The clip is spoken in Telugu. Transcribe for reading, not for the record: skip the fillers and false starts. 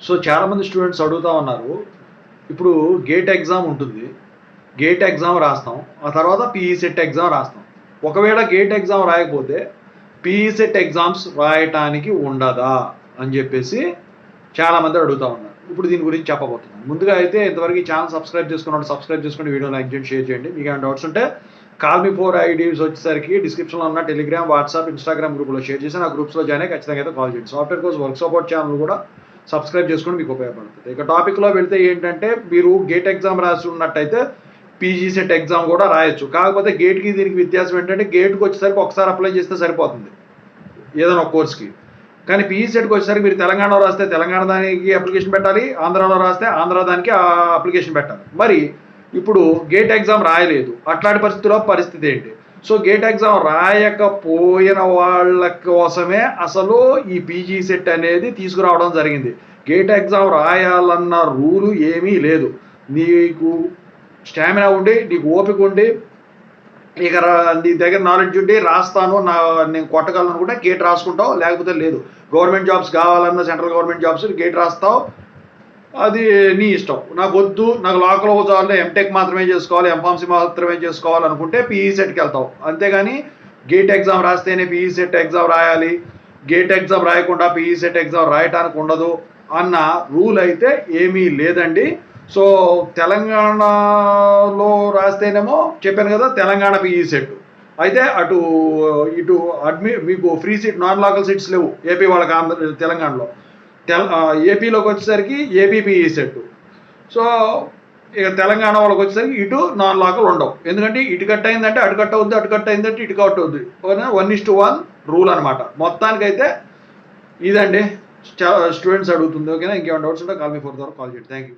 సో చాలామంది స్టూడెంట్స్ అడుగుతూ ఉన్నారు. ఇప్పుడు గేట్ ఎగ్జామ్ ఉంటుంది. గేట్ ఎగ్జామ్ రాస్తాం. ఆ తర్వాత పీఈ సెట్ ఎగ్జామ్ రాస్తాం. ఒకవేళ గేట్ ఎగ్జామ్ రాయకపోతే పీఈ సెట్ ఎగ్జామ్స్ రాయటానికి ఉండదా అని చెప్పేసి చాలామంది అడుగుతూ ఉన్నారు. ఇప్పుడు దీని గురించి చెప్పబోతున్నాను. ముందుగా అయితే ఇంతవరకు ఈ ఛానల్ సబ్స్క్రైబ్ చేసుకున్నాడు సబ్స్క్రైబ్ చేసుకుని వీడియో లైక్ చేయండి, షేర్ చేయండి. మీకు ఏమైనా డౌట్స్ ఉంటే కాల్ మీ 4 ఐడీస్ వచ్చేసరికి డిస్క్రిప్షన్లో ఉన్న టెలిగ్రామ్, వాట్సాప్, ఇన్స్టాగ్రామ్ గ్రూప్లో షేర్ చేసి ఆ గ్రూప్స్లో జాయిన్ అయ్యి ఖచ్చితంగా అయితే కాల్ చేయండి. Software course work support channel కూడా సబ్స్క్రైబ్ చేసుకుని మీకు ఉపయోగపడుతుంది. ఇక టాపిక్లో వెళ్తే ఏంటంటే, మీరు గేట్ ఎగ్జామ్ రాసి ఉన్నట్టయితే పీజీ సెట్ ఎగ్జామ్ కూడా రాయొచ్చు. కాకపోతే గేట్కి దీనికి వ్యత్యాసం ఏంటంటే, గేట్కి వచ్చేసరికి ఒకసారి అప్లై చేస్తే సరిపోతుంది ఏదైనా ఒక కోర్స్కి. కానీ పీజీ సెట్కి వచ్చేసరికి మీరు తెలంగాణలో రాస్తే తెలంగాణ దానికి అప్లికేషన్ పెట్టాలి, ఆంధ్రాలో రాస్తే ఆంధ్ర దానికి అప్లికేషన్ పెట్టాలి. మరి ఇప్పుడు గేట్ ఎగ్జామ్ రాయలేదు, అట్లాంటి పరిస్థితి ఏంటి? సో గేట్ ఎగ్జామ్ రాయకపోయిన వాళ్ళ కోసమే అసలు ఈ పీజీ సెట్ అనేది తీసుకురావడం జరిగింది. గేట్ ఎగ్జామ్ రాయాలన్న రూలు ఏమీ లేదు. నీకు స్టామినా ఉండి, నీకు ఓపిక ఉండి, ఇక నీ దగ్గర నాలెడ్జ్ ఉండి రాస్తాను, నేను కొట్టగలను కూడా గేట్ రాసుకుంటావు, లేకపోతే లేదు. గవర్నమెంట్ జాబ్స్ కావాలన్నా సెంట్రల్ గవర్నమెంట్ జాబ్స్ గేట్ రాస్తావు, అది నీ ఇష్టం. నాకు వద్దు, నాకు లోకల్ చాలు, ఎంటెక్ మాత్రమే చేసుకోవాలి, ఎంఫార్మసీ మాత్రమే చేసుకోవాలనుకుంటే పీఈ సెట్కి వెళ్తావు. అంతేగాని గేట్ ఎగ్జామ్ రాస్తేనే పీఈ సెట్ ఎగ్జామ్ రాయాలి, గేట్ ఎగ్జామ్ రాయకుండా పీఈ సెట్ ఎగ్జామ్ రాయటానికి ఉండదు అన్న రూల్ అయితే ఏమీ లేదండి. సో తెలంగాణలో రాస్తేనేమో చెప్పాను కదా, తెలంగాణ పీఈ సెట్ అయితే ఇటు మీకు free seat, non local seats లేవు ఏపీ వాళ్ళకి. తెలంగాణలో ఏపీలోకి వచ్చేసరికి ఏపీ పీఈ సెట్. సో ఇక తెలంగాణ వాళ్ళకి వచ్చేసరికి ఇటు నాన్ లోకల్ ఉండవు. ఎందుకంటే ఇటు కట్ అయిందంటే అటు కట్ అవుద్ది, అటు కట్ అయిందంటే ఇటు కట్ అవుద్ది. 1:1 రూల్ అనమాట. మొత్తానికైతే ఇదండి స్టూడెంట్స్ అడుగుతుంది. ఓకేనా? ఇంకేమైనా డౌట్స్ ఉంటే కాల్ మీ 4 ద్వారా కాల్ చేయండి. Thank you.